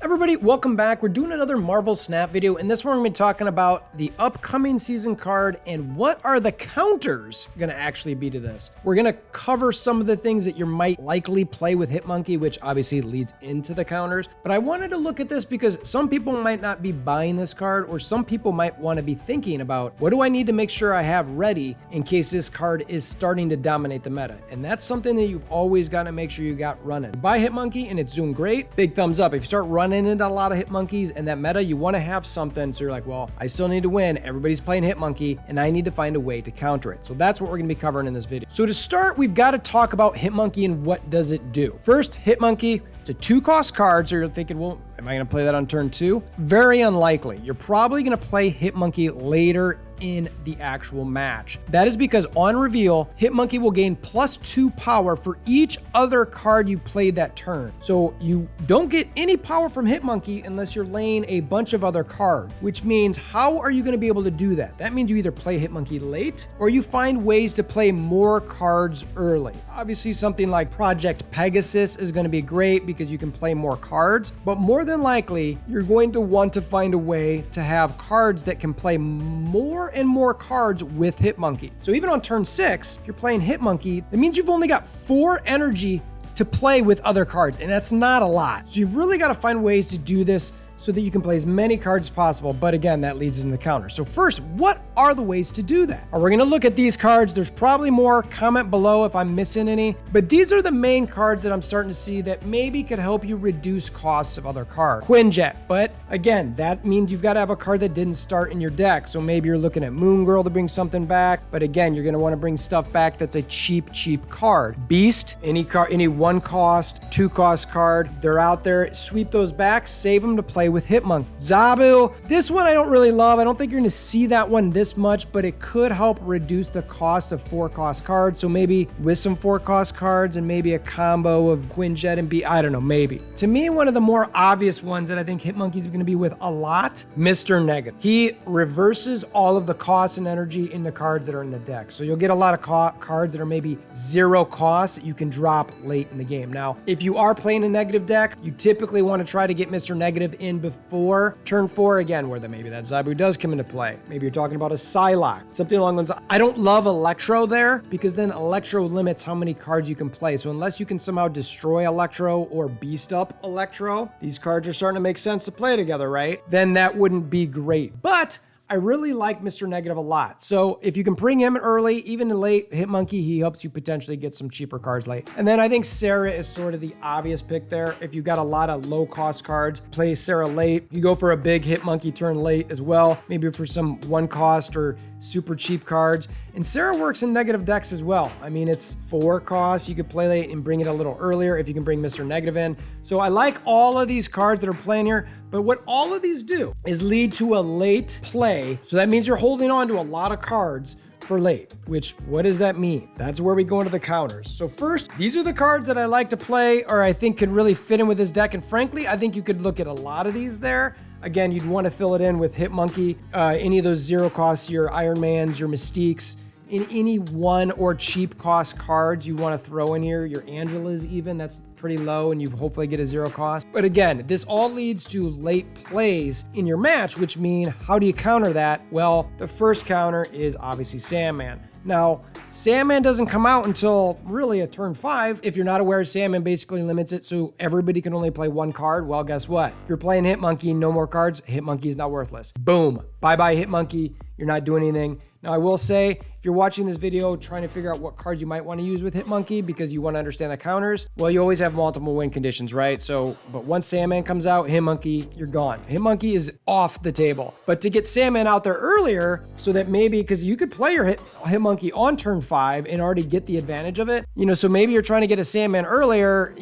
Everybody, welcome back. We're doing another Marvel Snap video, and this one we're going to be talking about the upcoming season card and what are the counters going to actually be to this. We're going to cover some of the things that you might likely play with Hitmonkey, which obviously leads into the counters. But I wanted to look at this because some people might not be buying this card, or some people might want to be thinking about, what do I need to make sure I have ready in case this card is starting to dominate the meta? And that's something that you've always got to make sure you got running. Buy Hitmonkey and it's doing great. Big thumbs up. If you start running into a lot of Hitmonkeys and that meta, you want to have something so you're like, well, I still need to win. Everybody's playing Hitmonkey and I need to find a way to counter it. So that's what we're going to be covering in this video. So to start, we've got to talk about Hitmonkey and what does it do. First, Hitmonkey, it's a 2-cost card, so you're thinking, well, am I going to play that on turn 2? Very unlikely. You're probably going to play Hitmonkey later in the actual match. That is because on reveal, Hitmonkey will gain +2 power for each other card you played that turn. So you don't get any power from Hitmonkey unless you're laying a bunch of other cards, which means how are you going to be able to do that? That means you either play Hitmonkey late or you find ways to play more cards early. Obviously, something like Project Pegasus is going to be great because you can play more cards, but more than likely, you're going to want to find a way to have cards that can play more and more cards with Hitmonkey. So even on turn 6, if you're playing Hitmonkey, that means you've only got 4 energy to play with other cards, and that's not a lot. So you've really got to find ways to do this so that you can play as many cards as possible. But again, that leads into the counter. So first, what are the ways to do that? We're going to look at these cards. There's probably more. Comment below if I'm missing any. But these are the main cards that I'm starting to see that maybe could help you reduce costs of other cards. Quinjet. But again, that means you've got to have a card that didn't start in your deck. So maybe you're looking at Moon Girl to bring something back. But again, you're going to want to bring stuff back that's a cheap card. Beast, any 1-cost, 2-cost card. They're out there. Sweep those back. Save them to play with Hitmonkey. Zabu, this one I don't really love. I don't think you're going to see that one this much, but it could help reduce the cost of 4-cost cards. So maybe with some 4-cost cards and maybe a combo of Quinjet and I don't know, maybe. To me, one of the more obvious ones that I think Hitmonkey is going to be with a lot, Mr. Negative. He reverses all of the costs and energy in the cards that are in the deck. So you'll get a lot of cards that are maybe 0 cost that you can drop late in the game. Now, if you are playing a negative deck, you typically want to try to get Mr. Negative in before turn 4 again, where maybe that Zabu does come into play. Maybe you're talking about a Psylocke, something along those lines. I don't love Electro there because then Electro limits how many cards you can play. So unless you can somehow destroy Electro or beast up Electro, these cards are starting to make sense to play together, right? Then that wouldn't be great. But I really like Mr. Negative a lot. So if you can bring him early, even in late Hitmonkey, he helps you potentially get some cheaper cards late. And then I think Sarah is sort of the obvious pick there. If you got a lot of low cost cards, play Sarah late. You go for a big Hitmonkey turn late as well, maybe for some 1-cost or super cheap cards. And Sarah works in negative decks as well. I mean, it's 4 costs. You could play late and bring it a little earlier if you can bring Mr. Negative in. So I like all of these cards that are playing here, but what all of these do is lead to a late play. So that means you're holding on to a lot of cards for late, which, what does that mean? That's where we go into the counters. So first, these are the cards that I like to play or I think could really fit in with this deck. And frankly, I think you could look at a lot of these there. Again, you'd want to fill it in with Hitmonkey, any of those 0 costs, your Iron Mans, your Mystiques, in any 1 or cheap cost cards you want to throw in here, your Angelas even, that's pretty low and you hopefully get a 0 cost. But again, this all leads to late plays in your match, which mean how do you counter that? Well, the first counter is obviously Sandman. Now, Sandman doesn't come out until really a turn 5. If you're not aware, Sandman basically limits it so everybody can only play 1 card. Well, guess what? If you're playing Hitmonkey, no more cards, Hitmonkey is not worthless. Boom. Bye-bye Hitmonkey. You're not doing anything. Now, I will say, if you're watching this video trying to figure out what cards you might want to use with Hitmonkey because you want to understand the counters, well, you always have multiple win conditions, right? So, but once Sandman comes out, Hitmonkey, you're gone. Hitmonkey is off the table. But to get Sandman out there earlier so that maybe, because you could play your Hitmonkey on turn 5 and already get the advantage of it, so maybe you're trying to get a Sandman earlier,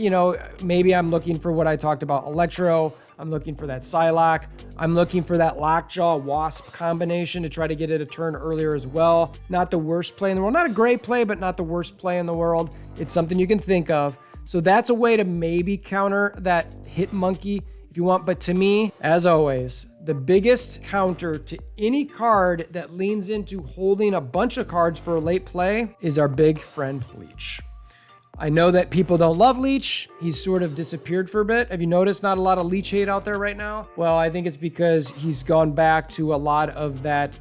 maybe I'm looking for what I talked about, Electro, I'm looking for that Psylocke. I'm looking for that Lockjaw Wasp combination to try to get it a turn earlier as well. Not the worst play in the world. Not a great play, but not the worst play in the world. It's something you can think of. So that's a way to maybe counter that Hitmonkey if you want. But to me, as always, the biggest counter to any card that leans into holding a bunch of cards for a late play is our big friend Leech. I know that people don't love Leech. He's sort of disappeared for a bit. Have you noticed not a lot of Leech hate out there right now? Well, I think it's because he's gone back to a lot of that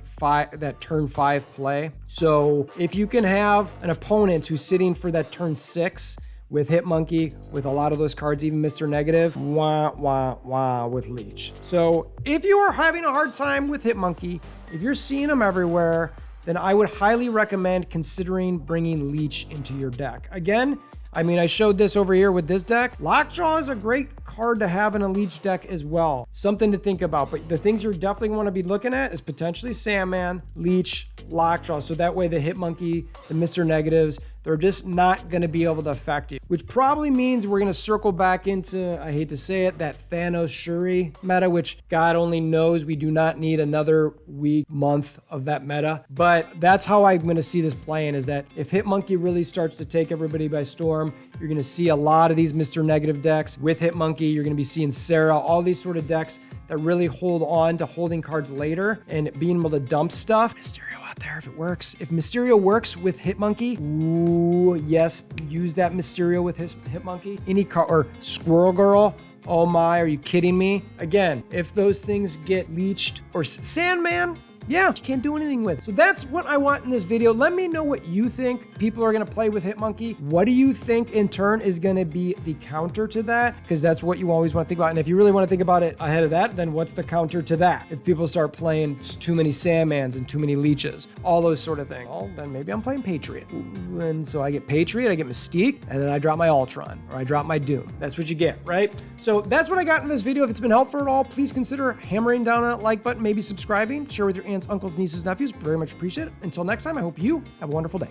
turn 5 play. So if you can have an opponent who's sitting for that turn 6 with Hitmonkey, with a lot of those cards, even Mr. Negative, with Leech. So if you are having a hard time with Hitmonkey, if you're seeing him everywhere, then I would highly recommend considering bringing Leech into your deck. Again, I mean, I showed this over here with this deck. Lockjaw is a great card to have in a Leech deck as well. Something to think about, but the things you're definitely want to be looking at is potentially Sandman, Leech, Lockjaw. So that way the Hitmonkey, the Mr. Negatives, they're just not going to be able to affect you, which probably means we're going to circle back into, I hate to say it, that Thanos Shuri meta, which God only knows we do not need another week, month of that meta. But that's how I'm going to see this playing, is that if Hitmonkey really starts to take everybody by storm, you're going to see a lot of these Mr. Negative decks with Hitmonkey. You're going to be seeing Sarah, all these sort of decks that really hold on to holding cards later and being able to dump stuff. Mysterio out there, if it works. If Mysterio works with Hitmonkey, ooh, yes, use that Mysterio with his Hitmonkey. Any card, or Squirrel Girl. Oh my, are you kidding me? Again, if those things get leached, or Sandman, yeah, you can't do anything with. So that's what I want in this video. Let me know what you think people are going to play with Hitmonkey. What do you think in turn is going to be the counter to that? Because that's what you always want to think about. And if you really want to think about it ahead of that, then what's the counter to that? If people start playing too many Sandmans and too many Leeches, all those sort of things, well, then maybe I'm playing Patriot. Ooh, and so I get Patriot, I get Mystique, and then I drop my Ultron, or I drop my Doom. That's what you get, right? So that's what I got in this video. If it's been helpful at all, please consider hammering down on that like button, maybe subscribing, share with your aunts, uncles, nieces, nephews. Very much appreciate it. Until next time, I hope you have a wonderful day.